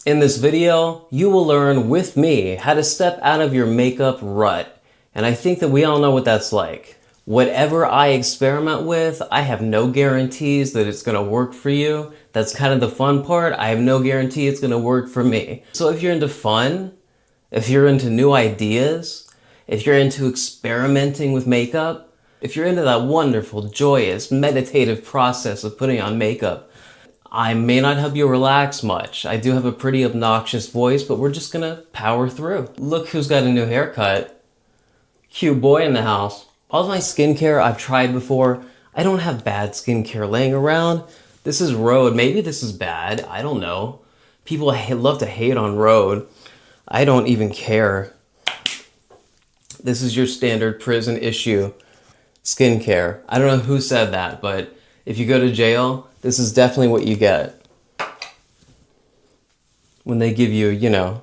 In this video, you will learn with me how to step out of your makeup rut. And I think that we all know what that's like. Whatever I experiment with, I have no guarantees that it's gonna work for you. That's kind of the fun part. I have no guarantee it's gonna work for me. So if you're into fun, if you're into new ideas, if you're into experimenting with makeup, if you're into that wonderful, joyous, meditative process of putting on makeup, I may not help you relax much. I do have a pretty obnoxious voice, but we're just gonna power through. Look who's got a new haircut. Cute boy in the house. All my skincare I've tried before. I don't have bad skincare laying around. This is Rhode. Maybe this is bad. I don't know. People love to hate on Rhode. I don't even care. This is your standard prison issue skincare. I don't know who said that, but if you go to jail, this is definitely what you get when they give you, you know,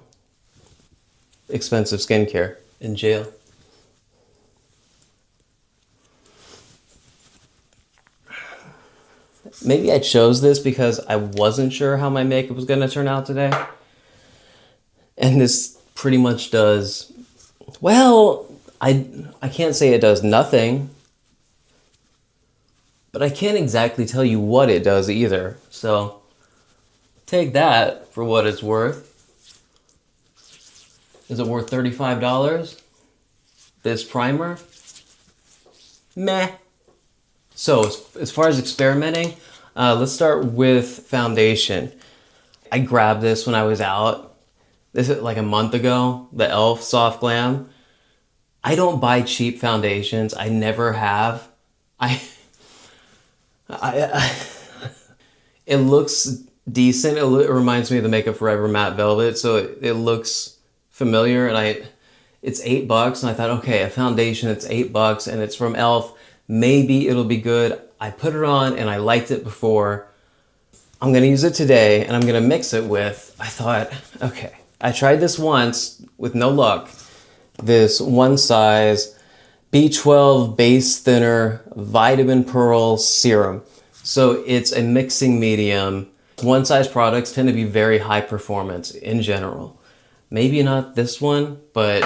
expensive skincare in jail. Maybe I chose this because I wasn't sure how my makeup was going to turn out today. And this pretty much does, well, I can't say it does nothing. But I can't exactly tell you what it does either. So take that for what it's worth. Is it worth $35? This primer? Meh. So as far as experimenting, let's start with foundation. I grabbed this when I was out. This is like a month ago, the e.l.f. Soft Glam. I don't buy cheap foundations. I never have. It looks decent. It reminds me of the Makeup Forever Matte Velvet, so it looks familiar. And it's $8, and I thought, okay, a foundation, it's $8, and it's from e.l.f. Maybe it'll be good. I put it on, and I liked it before. I'm gonna use it today, and I'm gonna mix it with. I thought, okay, I tried this once with no luck. This one size B12 Base Thinner Vitamin Pearl Serum. So it's a mixing medium. One size products tend to be very high performance in general. Maybe not this one, but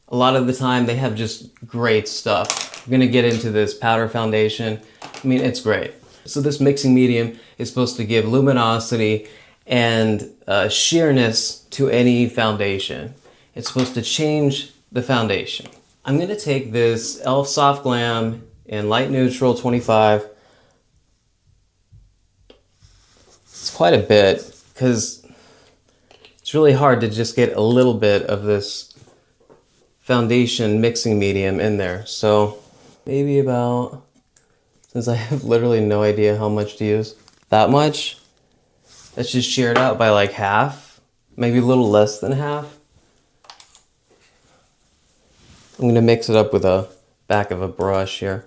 a lot of the time they have just great stuff. I'm gonna get into this powder foundation. I mean, it's great. So this mixing medium is supposed to give luminosity and sheerness to any foundation. It's supposed to change the foundation. I'm going to take this e.l.f. Soft Glam in Light Neutral 25. It's quite a bit because it's really hard to just get a little bit of this foundation mixing medium in there. So maybe about, since I have literally no idea how much to use, that much. Let's just shear it out by like half, maybe a little less than half. I'm gonna mix it up with a back of a brush here.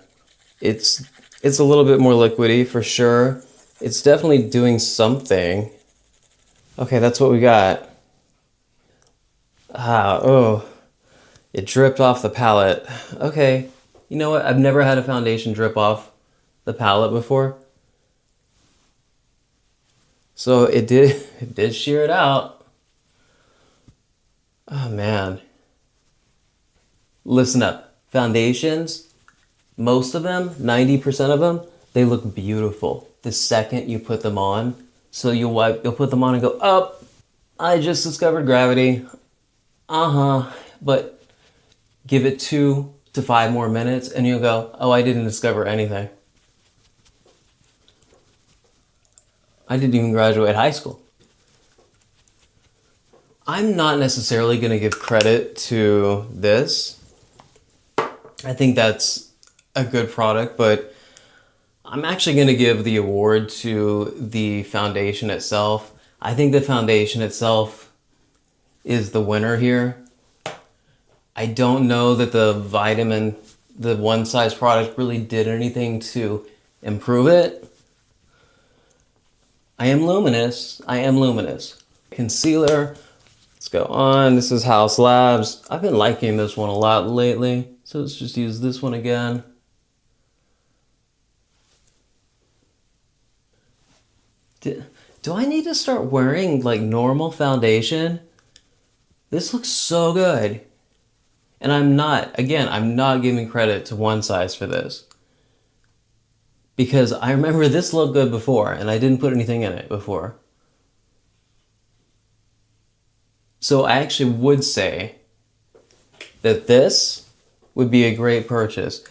It's a little bit more liquidy for sure. It's definitely doing something. Okay, that's what we got. Oh, it dripped off the palette. Okay, you know what? I've never had a foundation drip off the palette before. So it did shear it out. Oh man. Listen up, foundations, most of them, 90% of them, they look beautiful the second you put them on. So you'll put them on and go, oh, I just discovered gravity. But give it 2 to 5 more minutes and you'll go, oh, I didn't discover anything. I didn't even graduate high school. I'm not necessarily gonna give credit to this. I think that's a good product, but I'm actually going to give the award to the foundation itself. I think the foundation itself is the winner here. I don't know that the one size product really did anything to improve it. I am luminous. Concealer, let's go on. This is Haus Labs. I've been liking this one a lot lately. So let's just use this one again. Do I need to start wearing like normal foundation? This looks so good. And I'm not giving credit to one size for this. Because I remember this looked good before and I didn't put anything in it before. So I actually would say that this would be a great purchase.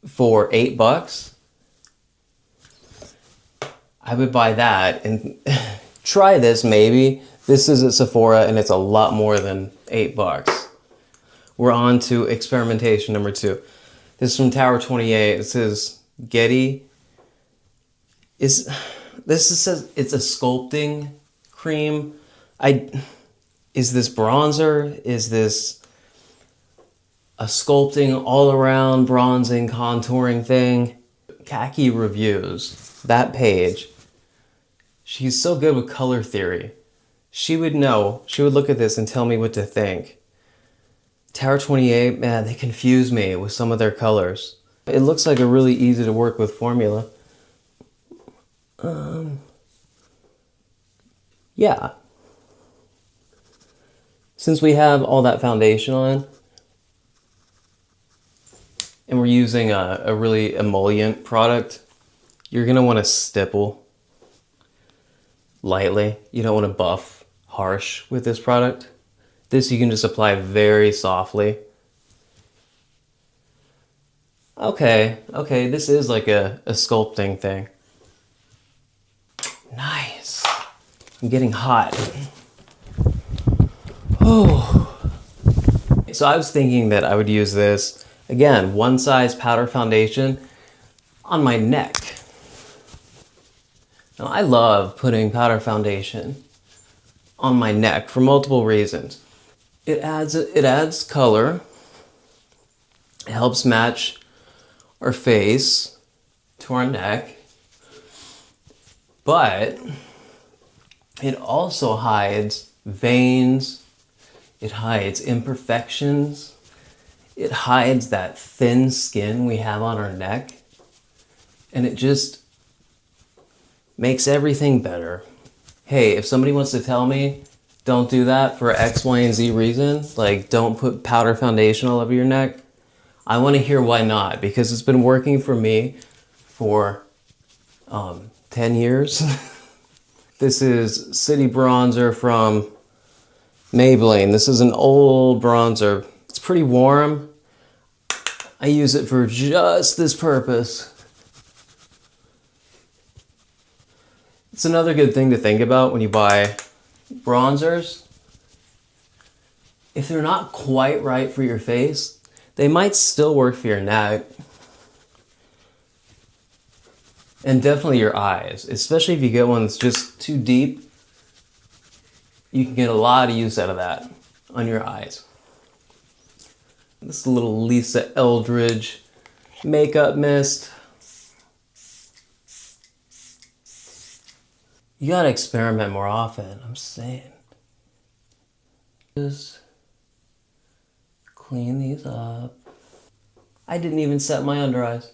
For $8, I would buy that and try this maybe. This is at Sephora and it's a lot more than $8. We're on to experimentation number 2. This is from Tower 28. It says Getty. Says it's a sculpting cream. Is this bronzer? Is this a sculpting all around bronzing contouring thing? Khaki Reviews, that page. She's so good with color theory. She would know. She would look at this and tell me what to think. Tower 28, man, they confuse me with some of their colors. It looks like a really easy to work with formula. Yeah. Since we have all that foundation on, and we're using a really emollient product, you're gonna want to stipple lightly. You don't want to buff harsh with this product. This you can just apply very softly. Okay, this is like a sculpting thing. Nice. I'm getting hot. Oh. So I was thinking that I would use this, again, one size powder foundation on my neck. Now I love putting powder foundation on my neck for multiple reasons. It adds color. It helps match our face to our neck. But it also hides veins. It hides imperfections. It hides that thin skin we have on our neck. And it just makes everything better. Hey, if somebody wants to tell me, don't do that for X, Y, and Z reason, like don't put powder foundation all over your neck, I want to hear why not, because it's been working for me for 10 years. This is City Bronzer from Maybelline. This is an old bronzer. It's pretty warm. I use it for just this purpose. It's another good thing to think about when you buy bronzers. If they're not quite right for your face, they might still work for your neck. And definitely your eyes, especially if you get one that's just too deep. You can get a lot of use out of that on your eyes. This little Lisa Eldridge makeup mist. You gotta experiment more often, I'm saying. Just clean these up. I didn't even set my under eyes.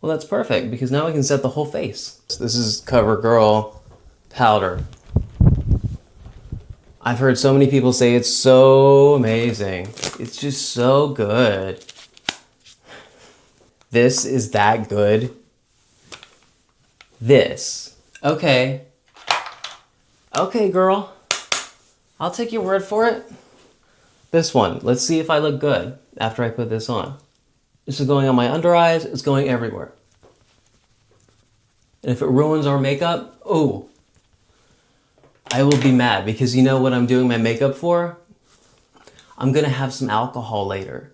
Well, that's perfect, because now I can set the whole face. This is CoverGirl powder. I've heard so many people say it's so amazing. It's just so good. This is that good. This. Okay. Okay, girl. I'll take your word for it. This one. Let's see if I look good after I put this on. This is going on my under eyes. It's going everywhere. And if it ruins our makeup, oh, I will be mad, because you know what I'm doing my makeup for? I'm gonna have some alcohol later.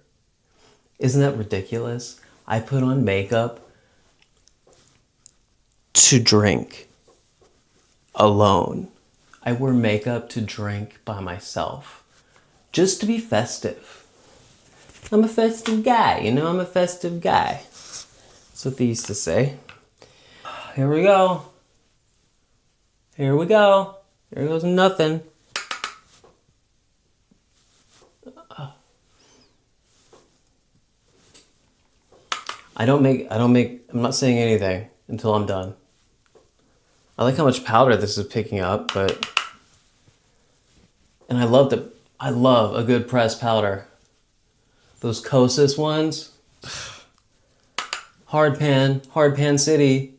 Isn't that ridiculous? I put on makeup to drink alone. I wear makeup to drink by myself, just to be festive. I'm a festive guy, you know, I'm a festive guy. That's what they used to say. Here we go. Here we go. Here goes nothing. I'm not saying anything until I'm done. I like how much powder this is picking up, but... And I love a good pressed powder. Those Kosas ones. Hard pan city.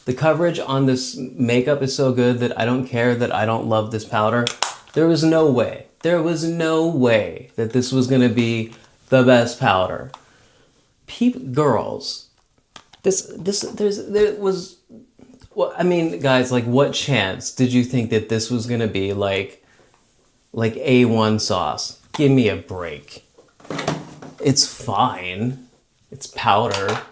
The coverage on this makeup is so good that I don't care that I don't love this powder. There was no way that this was gonna be the best powder. Girls, there was, well, I mean, guys, like, what chance did you think that this was gonna be like A1 sauce? Give me a break. It's fine. It's powder.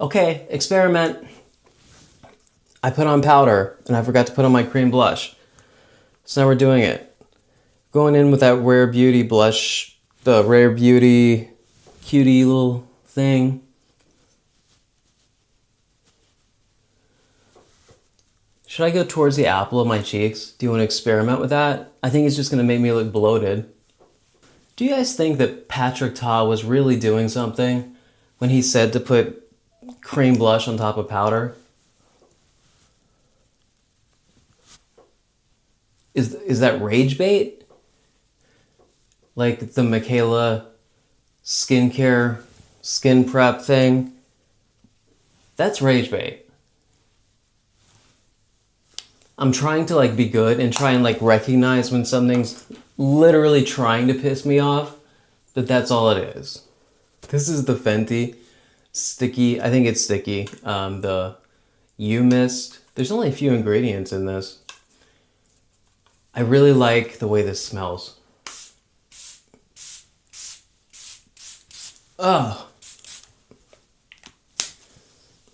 Okay, experiment. I put on powder and I forgot to put on my cream blush. So now we're doing it. Going in with that Rare Beauty blush, the Rare Beauty cutie little thing. Should I go towards the apple of my cheeks? Do you want to experiment with that? I think it's just gonna make me look bloated. Do you guys think that Patrick Ta was really doing something when he said to put cream blush on top of powder? Is that rage bait? Like the Michaela skincare skin prep thing? That's rage bait. I'm trying to like be good and try and like recognize when something's literally trying to piss me off, but that's all it is. This is the Fenty sticky, I think it's sticky, the You Mist. There's only a few ingredients in this. I really like the way this smells. Oh.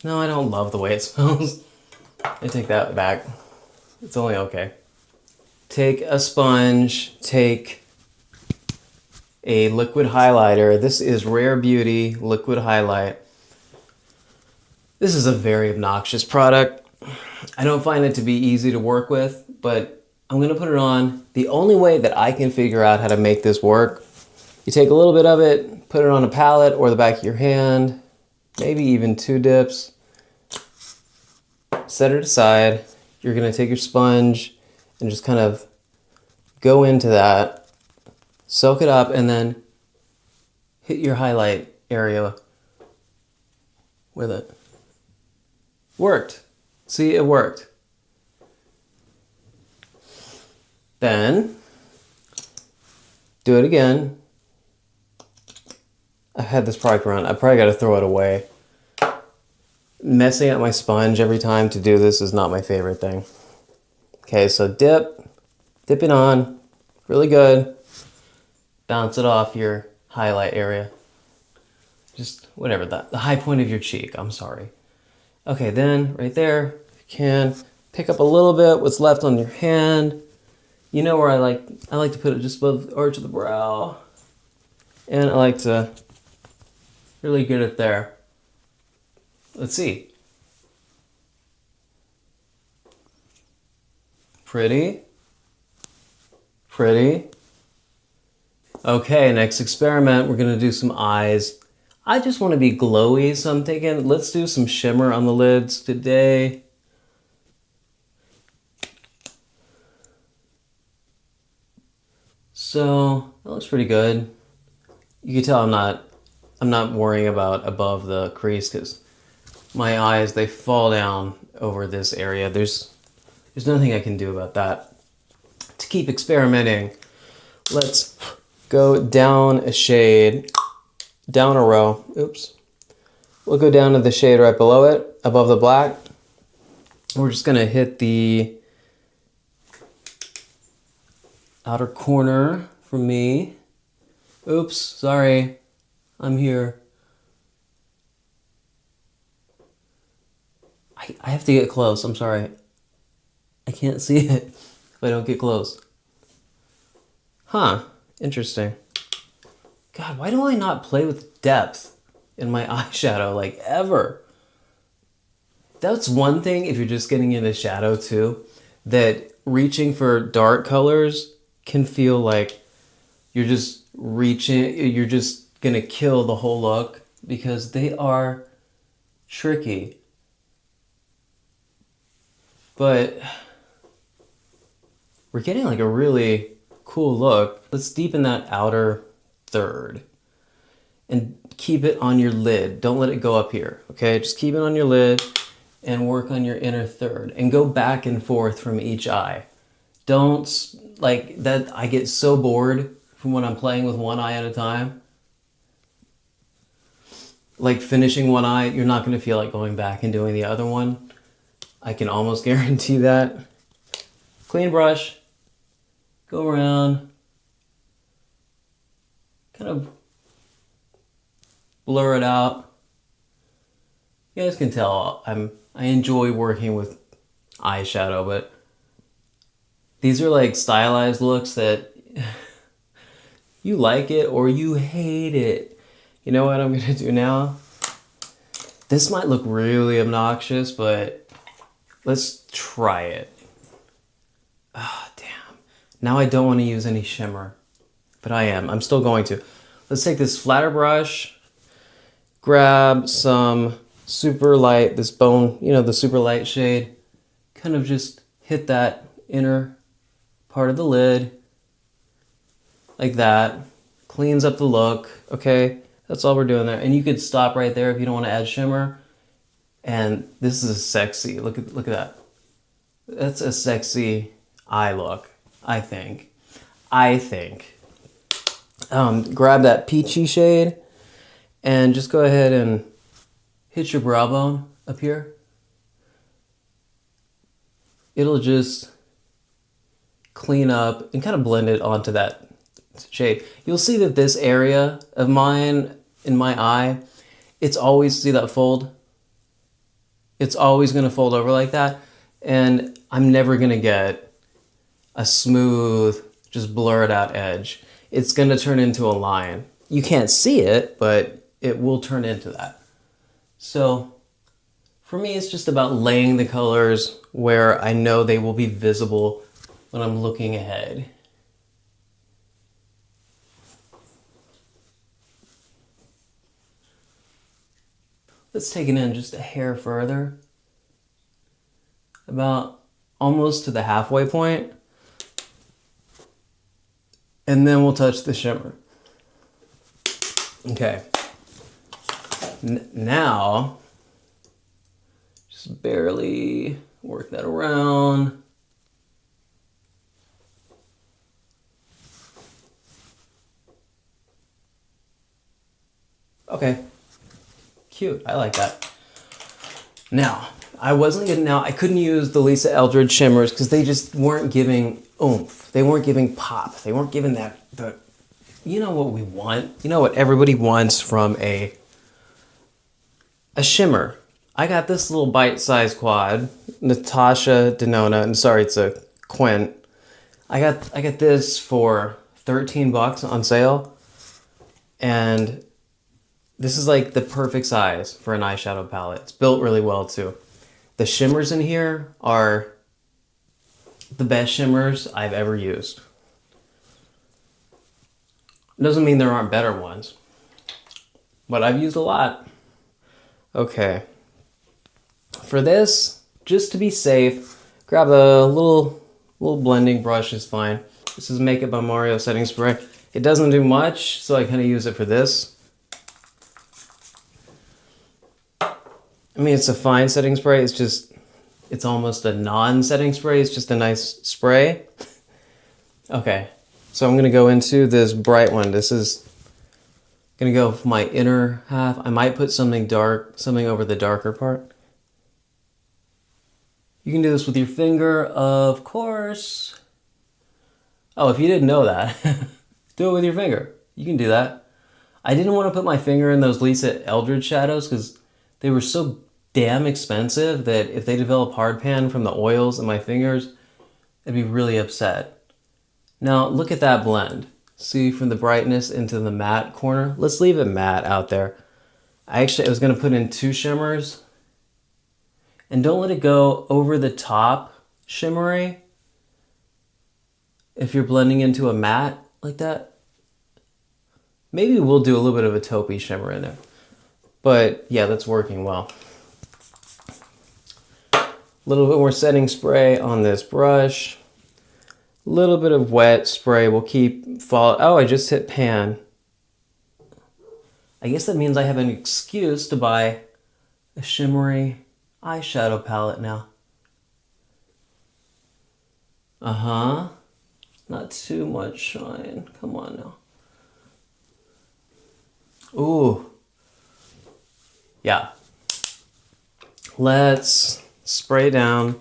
No, I don't love the way it smells. I take that back. It's only okay. Take a sponge, take a liquid highlighter. This is Rare Beauty Liquid Highlight. This is a very obnoxious product. I don't find it to be easy to work with, but I'm gonna put it on. The only way that I can figure out how to make this work, you take a little bit of it, put it on a palette or the back of your hand, maybe even 2 dips, set it aside. You're gonna take your sponge and just kind of go into that, soak it up, and then hit your highlight area with it. Worked. See, it worked. Then, do it again. I've had this product around. I probably gotta throw it away. Messing up my sponge every time to do this is not my favorite thing. Okay, so dip it on, really good. Bounce it off your highlight area. Just whatever, the high point of your cheek, I'm sorry. Okay, then right there, you can pick up a little bit what's left on your hand. You know where I like to put it just above the arch of the brow. And I like to really get it there. Let's see. Pretty. Pretty. Okay, next experiment, we're gonna do some eyes. I just want to be glowy, so I'm thinking let's do some shimmer on the lids today. So that looks pretty good. You can tell I'm not worrying about above the crease because my eyes, they fall down over this area. There's nothing I can do about that. To keep experimenting, let's go down a shade, down a row. Oops. We'll go down to the shade right below it, above the black. We're just gonna hit the outer corner for me. Oops, sorry. I'm here. I have to get close, I'm sorry. I can't see it if I don't get close. Huh, interesting. God, why do I not play with depth in my eyeshadow, like, ever? That's one thing, if you're just getting into shadow too, that reaching for dark colors can feel like you're just reaching, you're just gonna kill the whole look because they are tricky. But we're getting like a really cool look. Let's deepen that outer third and keep it on your lid. Don't let it go up here, okay? Just keep it on your lid and work on your inner third and go back and forth from each eye. Don't, like that, I get so bored from when I'm playing with one eye at a time. Like finishing one eye, you're not gonna feel like going back and doing the other one. I can almost guarantee that. Clean brush, go around, kind of blur it out. You guys can tell I enjoy working with eyeshadow, but these are like stylized looks that you like it or you hate it. You know what I'm gonna do now? This might look really obnoxious, but let's try it. Ah, damn. Now I don't want to use any shimmer, but I'm still going to. Let's take this flatter brush, grab some super light, this bone, you know, the super light shade, kind of just hit that inner part of the lid, like that. Cleans up the look, okay? That's all we're doing there. And you could stop right there if you don't want to add shimmer. And this is sexy. Look at that. That's a sexy eye look, I think. Grab that peachy shade and just go ahead and hit your brow bone up here. It'll just clean up and kind of blend it onto that shade. You'll see that this area of mine in my eye, it's always, see that fold? It's always gonna fold over like that. And I'm never gonna get a smooth, just blurred out edge. It's gonna turn into a line. You can't see it, but it will turn into that. So for me, it's just about laying the colors where I know they will be visible when I'm looking ahead. Let's take it in just a hair further, about almost to the halfway point, and then we'll touch the shimmer. Okay, now just barely work that around. Okay. Cute, I like that. Now, I couldn't use the Eldridge shimmers because they just weren't giving oomph. They weren't giving pop. They weren't giving you know what we want? You know what everybody wants from a shimmer. I got this little bite-sized quad, Natasha, Denona, and sorry, it's a Quint. I got this for 13 bucks on sale, and this is like the perfect size for an eyeshadow palette. It's built really well too. The shimmers in here are the best shimmers I've ever used. Doesn't mean there aren't better ones, but I've used a lot. Okay. For this, just to be safe, grab a little blending brush is fine. This is Makeup by Mario setting spray. It doesn't do much, so I kind of use it for this. I mean, it's a fine setting spray. It's almost a non-setting spray. It's just a nice spray. Okay, so I'm gonna go into this bright one. This is gonna go for my inner half. I might put something dark, something over the darker part. You can do this with your finger, of course. Oh, if you didn't know that, do it with your finger. You can do that. I didn't want to put my finger in those Eldridge shadows because they were so damn expensive that if they develop hard pan from the oils in my fingers, I'd be really upset. Now look at that blend. See, from the brightness into the matte corner. Let's leave it matte out there. I was gonna put in 2 shimmers, and don't let it go over the top shimmery. If you're blending into a matte like that, Maybe we'll do a little bit of a taupey shimmer in there. But yeah, that's working well. A little bit more setting spray on this brush. A little bit of wet spray will keep fall. Oh, I just hit pan. I guess that means I have an excuse to buy a shimmery eyeshadow palette now. Uh-huh. Not too much shine. Come on now. Ooh. Yeah. Let's spray down.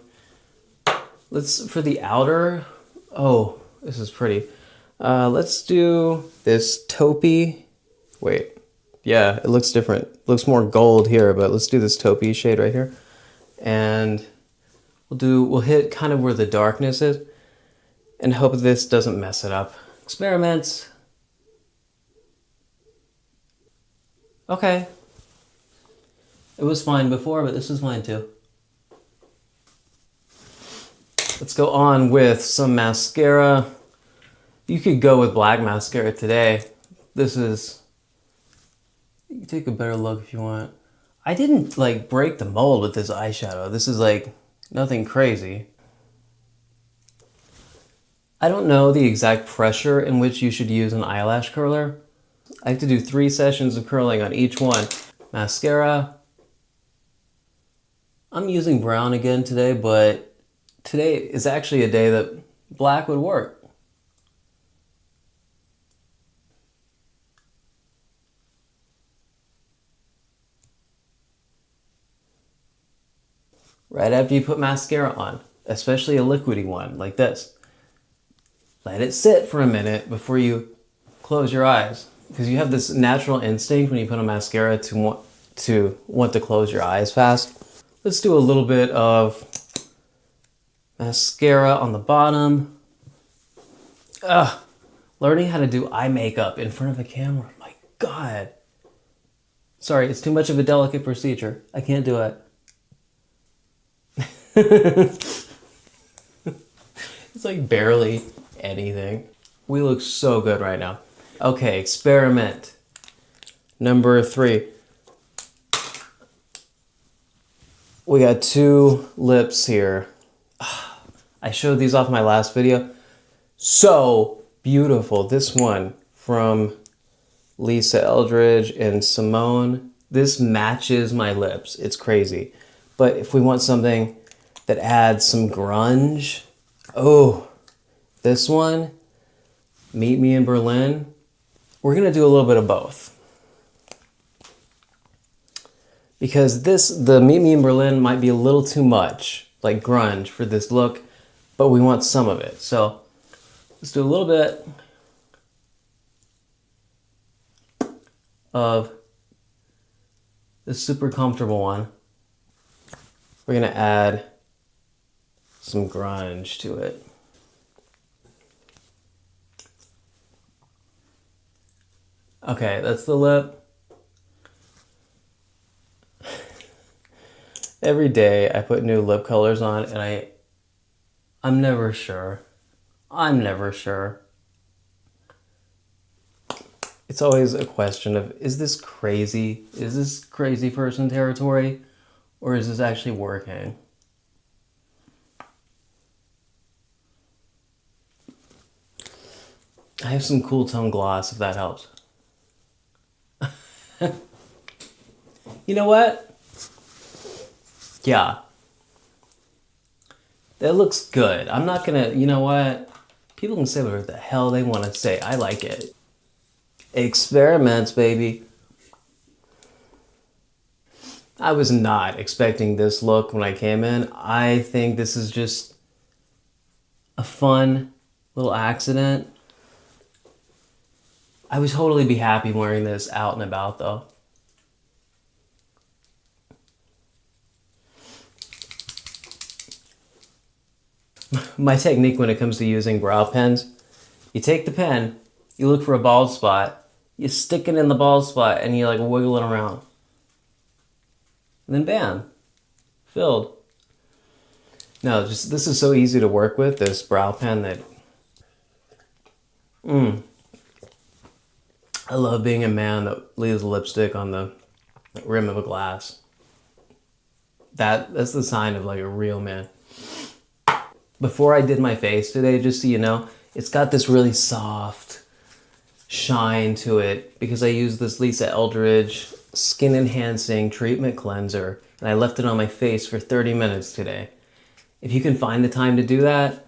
Let's, for the outer, oh, this is pretty. Let's do this taupey. Wait. Yeah, it looks different. It looks more gold here, but let's do this taupey shade right here. And we'll hit kind of where the darkness is and hope this doesn't mess it up. Experiments. Okay. It was fine before, but this is fine too. Let's go on with some mascara. You could go with black mascara today. This is, you can take a better look if you want. I didn't like break the mold with this eyeshadow. This is like nothing crazy. I don't know the exact pressure in which you should use an eyelash curler. I have to do 3 sessions of curling on each one. Mascara. I'm using brown again today, but today is actually a day that black would work. Right after you put mascara on, especially a liquidy one like this, let it sit for a minute before you close your eyes. Because you have this natural instinct when you put on mascara to want to close your eyes fast. Let's do a little bit of mascara on the bottom. Ugh, learning how to do eye makeup in front of a camera. My God. Sorry, it's too much of a delicate procedure. I can't do it. It's like barely anything. We look so good right now. Okay, experiment. Number 3. We got 2 lips here. I showed these off my last video. So beautiful. This one from Lisa Eldridge and Simone. This matches my lips. It's crazy. But if we want something that adds some grunge, oh, this one, Meet Me in Berlin. We're gonna do a little bit of both. Because the Meet Me in Berlin might be a little too much, like grunge for this look, but we want some of it. So let's do a little bit of this super comfortable one. We're gonna add some grunge to it. Okay, that's the lip. Every day I put new lip colors on and I'm never sure. I'm never sure. It's always a question of, is this crazy? Is this crazy person territory? Or is this actually working? I have some cool tone gloss if that helps. You know what? Yeah. That looks good. I'm not gonna, you know what? People can say whatever the hell they want to say. I like it. Experiments, baby. I was not expecting this look when I came in. I think this is just a fun little accident. I would totally be happy wearing this out and about though. My technique when it comes to using brow pens, you take the pen, you look for a bald spot, you stick it in the bald spot and you like wiggle it around. And then bam, filled. No, just this is so easy to work with, this brow pen that, I love being a man that leaves lipstick on the rim of a glass. That's the sign of like a real man. Before I did my face today, just so you know, it's got this really soft shine to it because I used this Eldridge skin enhancing treatment cleanser and I left it on my face for 30 minutes today. If you can find the time to do that,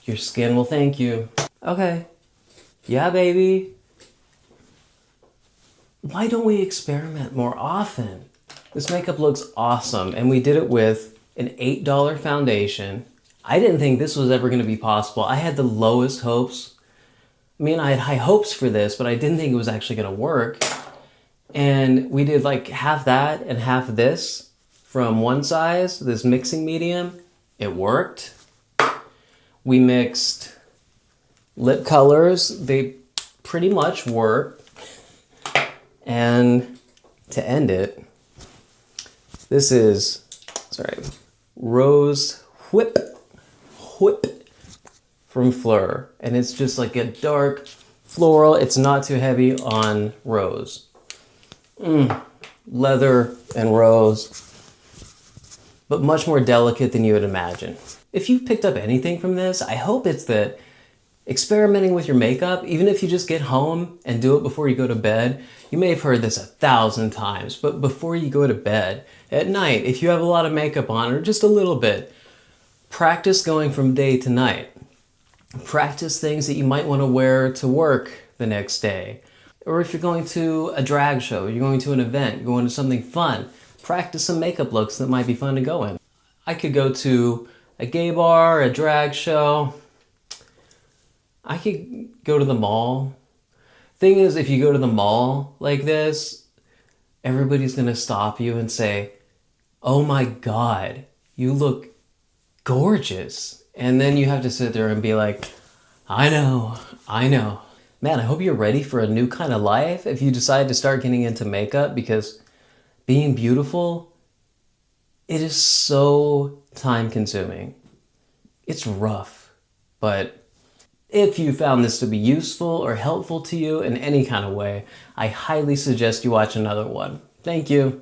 your skin will thank you. Okay. Yeah, baby. Why don't we experiment more often? This makeup looks awesome, and we did it with an $8 foundation. I didn't think this was ever going to be possible. I had the lowest hopes. I mean, I had high hopes for this, but I didn't think it was actually going to work. And we did like half that and half this from one size, this mixing medium. It worked. We mixed lip colors. They pretty much work. And to end it, this is, Rose Whip from PHLUR. And it's just like a dark floral. It's not too heavy on rose. Leather and rose, but much more delicate than you would imagine. If you've picked up anything from this, I hope it's that experimenting with your makeup, even if you just get home and do it before you go to bed, you may have heard this 1,000 times, but before you go to bed, at night, if you have a lot of makeup on, or just a little bit, practice going from day to night. Practice things that you might want to wear to work the next day. Or if you're going to a drag show, you're going to an event, you're going to something fun, practice some makeup looks that might be fun to go in. I could go to a gay bar, a drag show. I could go to the mall. Thing is, if you go to the mall like this, everybody's gonna stop you and say, "Oh my God, you look gorgeous." And then you have to sit there and be like, I know. Man, I hope you're ready for a new kind of life if you decide to start getting into makeup, because being beautiful, it is so time consuming. It's rough, but if you found this to be useful or helpful to you in any kind of way, I highly suggest you watch another one. Thank you.